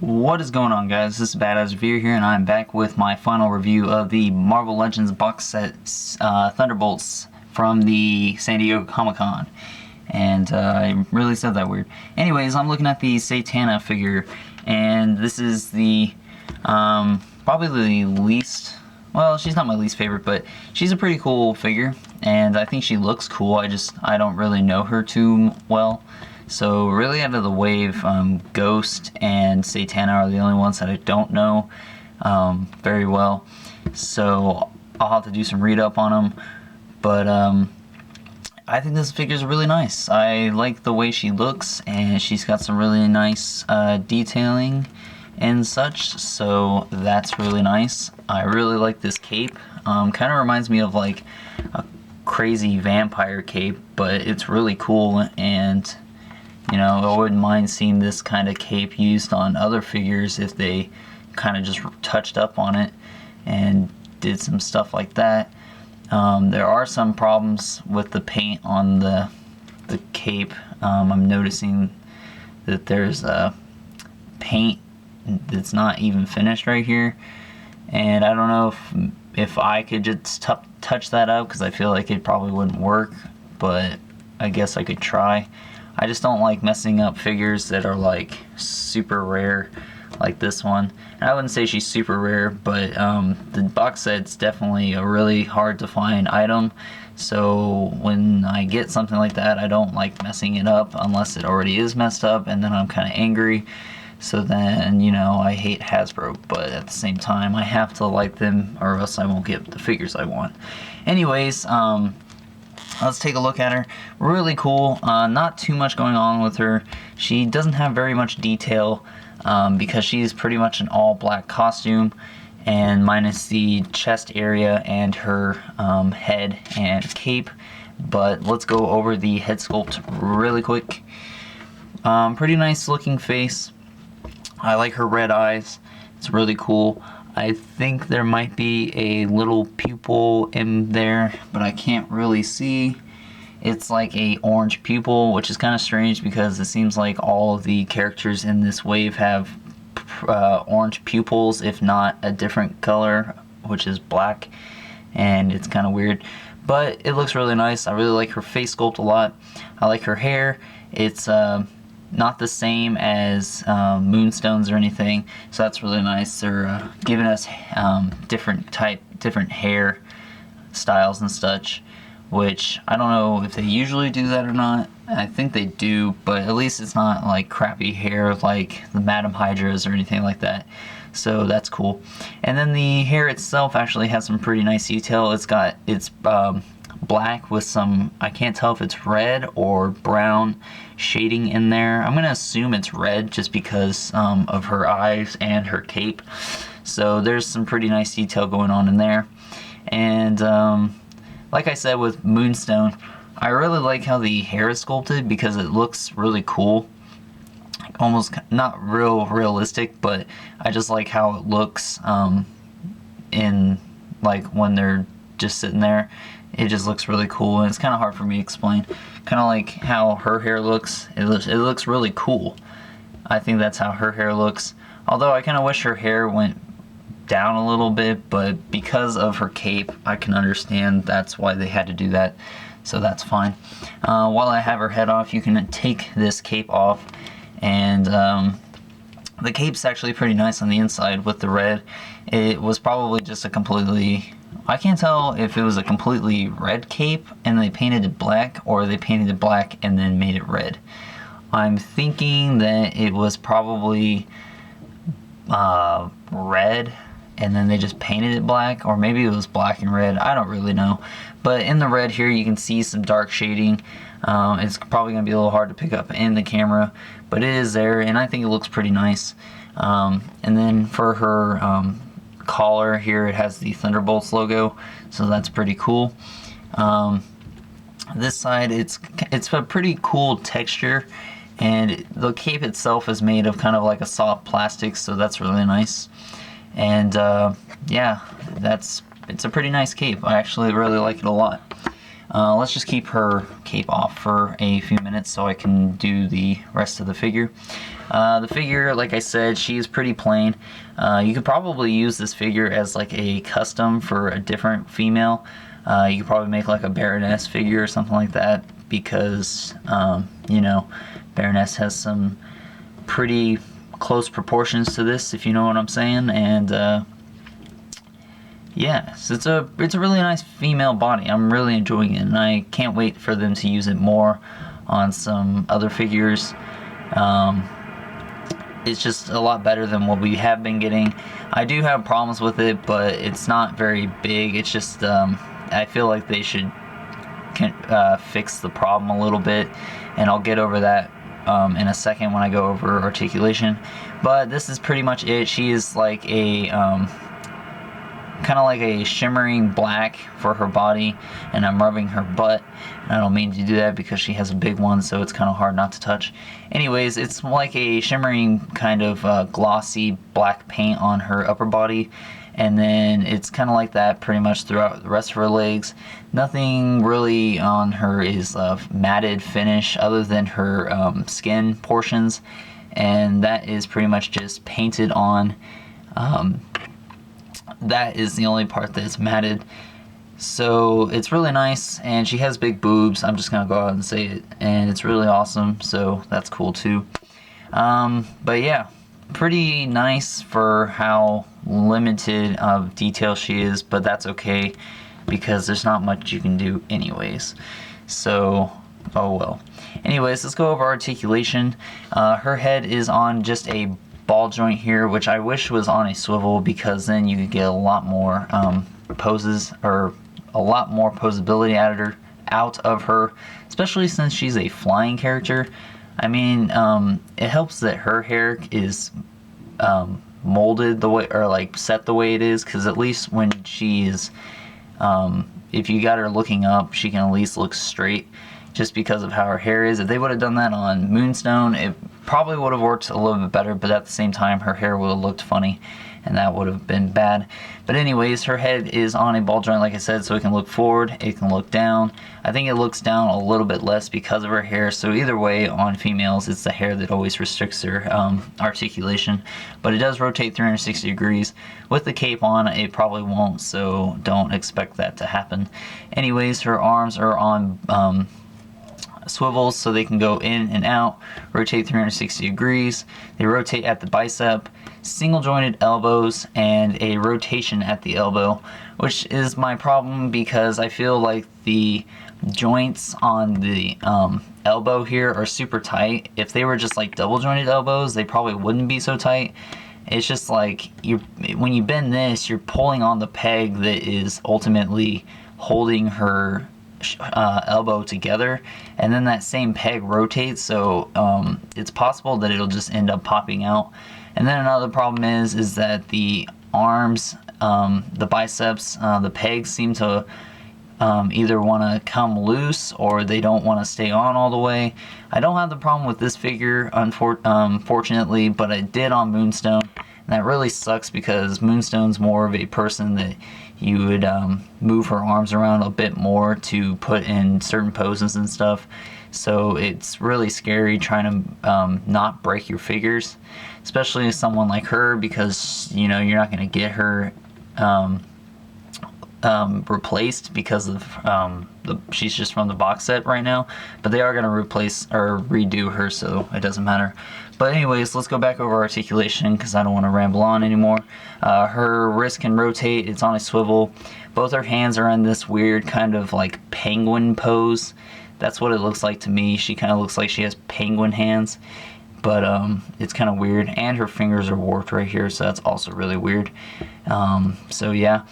What is going on, guys? This is Badazz Review here, and I'm back with my final review of the Marvel Legends box set Thunderbolts from the San Diego Comic-Con. And I really said that weird. Anyways, I'm looking at the Satana figure, and this is the probably the least, well, she's not my least favorite, but she's a pretty cool figure, and I think she looks cool. I don't really know her too well. So really out of the wave, Ghost and Satana are the only ones that I don't know very well. So I'll have to do some read up on them. But I think this figure is really nice. I like the way she looks, and she's got some really nice detailing and such. So that's really nice. I really like this cape. Kind of reminds me of like a crazy vampire cape, but it's really cool. And you know, I wouldn't mind seeing this kind of cape used on other figures if they kind of just touched up on it and did some stuff like that. There are some problems with the paint on the cape. I'm noticing that there's paint that's not even finished right here, and I don't know if I could just touch that up, because I feel like it probably wouldn't work, but I guess I could try. I just don't like messing up figures that are like super rare, like this one. And I wouldn't say she's super rare, but the box set's definitely a really hard to find item. So when I get something like that, I don't like messing it up unless it already is messed up, and then I'm kind of angry. So then, you know, I hate Hasbro, but at the same time, I have to like them or else I won't get the figures I want. Anyways, let's take a look at her. Really cool. Not too much going on with her. She doesn't have very much detail because she's pretty much an all black costume, and minus the chest area and her head and cape. But let's go over the head sculpt really quick. Pretty nice looking face. I like her red eyes. It's really cool. I think there might be a little pupil in there, but I can't really see. It's like a orange pupil, which is kind of strange because it seems like all of the characters in this wave have orange pupils, if not a different color, which is black, and it's kind of weird. But it looks really nice. I really like her face sculpt a lot. I like her hair. It's not the same as Moonstone's or anything, so that's really nice. They're giving us different hair styles and such, which I don't know if they usually do that or not. I think they do, but at least it's not like crappy hair like the Madam Hydras or anything like that, so that's cool. And then the hair itself actually has some pretty nice detail. It's black with some, I can't tell if it's red or brown shading in there. I'm gonna assume it's red just because of her eyes and her cape. So there's some pretty nice detail going on in there. And like I said with Moonstone, I really like how the hair is sculpted because it looks really cool. Almost not realistic, but I just like how it looks in like when they're just sitting there. It just looks really cool, and it's kind of hard for me to explain. Kind of like how her hair looks. It looks really cool. I think that's how her hair looks. Although I kind of wish her hair went down a little bit, but because of her cape, I can understand that's why they had to do that. So that's fine. While I have her head off, you can take this cape off, and the cape's actually pretty nice on the inside with the red. It was probably just a completely, I can't tell if it was a completely red cape and they painted it black, or they painted it black and then made it red. I'm thinking that it was probably red and then they just painted it black, or maybe it was black and red. I don't really know. But in the red here you can see some dark shading. It's probably going to be a little hard to pick up in the camera, but it is there, and I think it looks pretty nice. And then for her collar here, it has the Thunderbolts logo, so that's pretty cool. This side, it's a pretty cool texture, and the cape itself is made of kind of like a soft plastic, so that's really nice. And yeah, it's a pretty nice cape. I actually really like it a lot. Let's just keep her cape off for a few minutes so I can do the rest of the figure. The figure, like I said, she is pretty plain. You could probably use this figure as like a custom for a different female. You could probably make like a Baroness figure or something like that, because you know, Baroness has some pretty close proportions to this, if you know what I'm saying. And yeah, so it's a really nice female body. I'm really enjoying it, and I can't wait for them to use it more on some other figures. It's just a lot better than what we have been getting. I do have problems with it, but it's not very big. It's just I feel like they should fix the problem a little bit, and I'll get over that in a second when I go over articulation. But this is pretty much it. She is like a kind of like a shimmering black for her body, and I'm rubbing her butt, and I don't mean to do that because she has a big one, so it's kind of hard not to touch. Anyways, it's like a shimmering kind of glossy black paint on her upper body, and then it's kind of like that pretty much throughout the rest of her legs. Nothing really on her is matted finish other than her skin portions, and that is pretty much just painted on. That is the only part that's matted. So it's really nice, and she has big boobs. I'm just gonna go out and say it, and it's really awesome, so that's cool too. But yeah, pretty nice for how limited of detail she is, but that's okay because there's not much you can do anyways. So, oh well. Anyways, let's go over articulation. Her head is on just a ball joint here, which I wish was on a swivel, because then you could get a lot more poses, or a lot more posability out of her, especially since she's a flying character. I mean, it helps that her hair is molded the way, or like set the way it is, because at least when she's if you got her looking up, she can at least look straight, just because of how her hair is. If they would have done that on Moonstone, it probably would have worked a little bit better, but at the same time her hair would have looked funny, and that would have been bad. But anyways, her head is on a ball joint, like I said, so it can look forward, it can look down. I think it looks down a little bit less because of her hair, so either way, on females, it's the hair that always restricts their articulation. But it does rotate 360 degrees. With the cape on, it probably won't, so don't expect that to happen. Anyways, her arms are on swivels, so they can go in and out, rotate 360 degrees. They rotate at the bicep, single jointed elbows, and a rotation at the elbow, which is my problem because I feel like the joints on the elbow here are super tight. If they were just like double jointed elbows, they probably wouldn't be so tight. It's just like when you bend this, you're pulling on the peg that is ultimately holding her elbow together, and then that same peg rotates, so it's possible that it'll just end up popping out. And then another problem is that the arms, the biceps, the pegs seem to either want to come loose or they don't want to stay on all the way. I don't have the problem with this figure, unfortunately, but I did on Moonstone, and that really sucks because Moonstone's more of a person that you would move her arms around a bit more to put in certain poses and stuff. So it's really scary trying to not break your figures, especially someone like her, because you know you're not going to get her replaced because of she's just from the box set right now, but they are going to replace or redo her, so it doesn't matter. But anyways, let's go back over articulation because I don't want to ramble on anymore. Her wrist can rotate, it's on a swivel. Both her hands are in this weird kind of like penguin pose. That's what it looks like to me. She kind of looks like she has penguin hands, but it's kind of weird. And her fingers are warped right here, so that's also really weird. So yeah.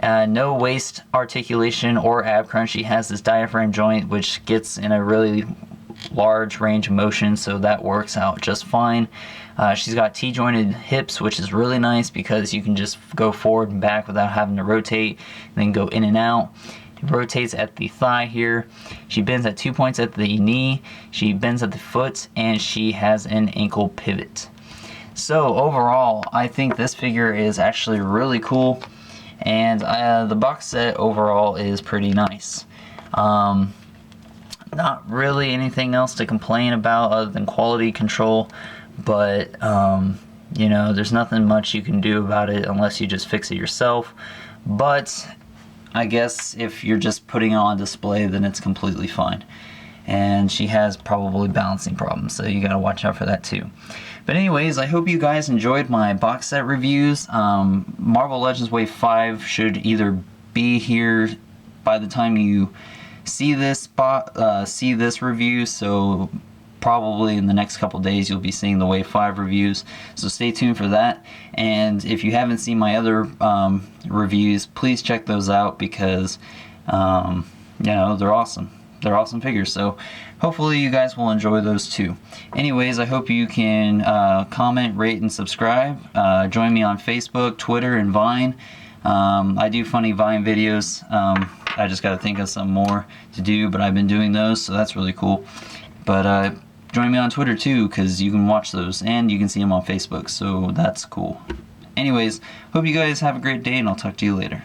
No waist articulation or ab crunch. She has this diaphragm joint which gets in a really large range of motion, so that works out just fine. She's got T-jointed hips, which is really nice because you can just go forward and back without having to rotate, and then go in and out. It rotates at the thigh here. She bends at 2 points at the knee. She bends at the foot, and she has an ankle pivot. So overall, I think this figure is actually really cool, and the box set overall is pretty nice. Not really anything else to complain about other than quality control, but you know, there's nothing much you can do about it unless you just fix it yourself. But I guess if you're just putting it on display, then it's completely fine. And she has probably balancing problems, so you gotta watch out for that too. But anyways, I hope you guys enjoyed my box set reviews. Marvel Legends Wave 5 should either be here by the time you see this review, so probably in the next couple days you'll be seeing the Wave 5 reviews, so stay tuned for that. And if you haven't seen my other reviews, please check those out, because you know, they're awesome. They're awesome figures, so hopefully you guys will enjoy those too. Anyways, I hope you can comment, rate, and subscribe. Join me on Facebook, Twitter, and Vine. I do funny Vine videos. I just got to think of some more to do, but I've been doing those, so that's really cool. But join me on Twitter too, because you can watch those, and you can see them on Facebook, so that's cool. Anyways, hope you guys have a great day, and I'll talk to you later.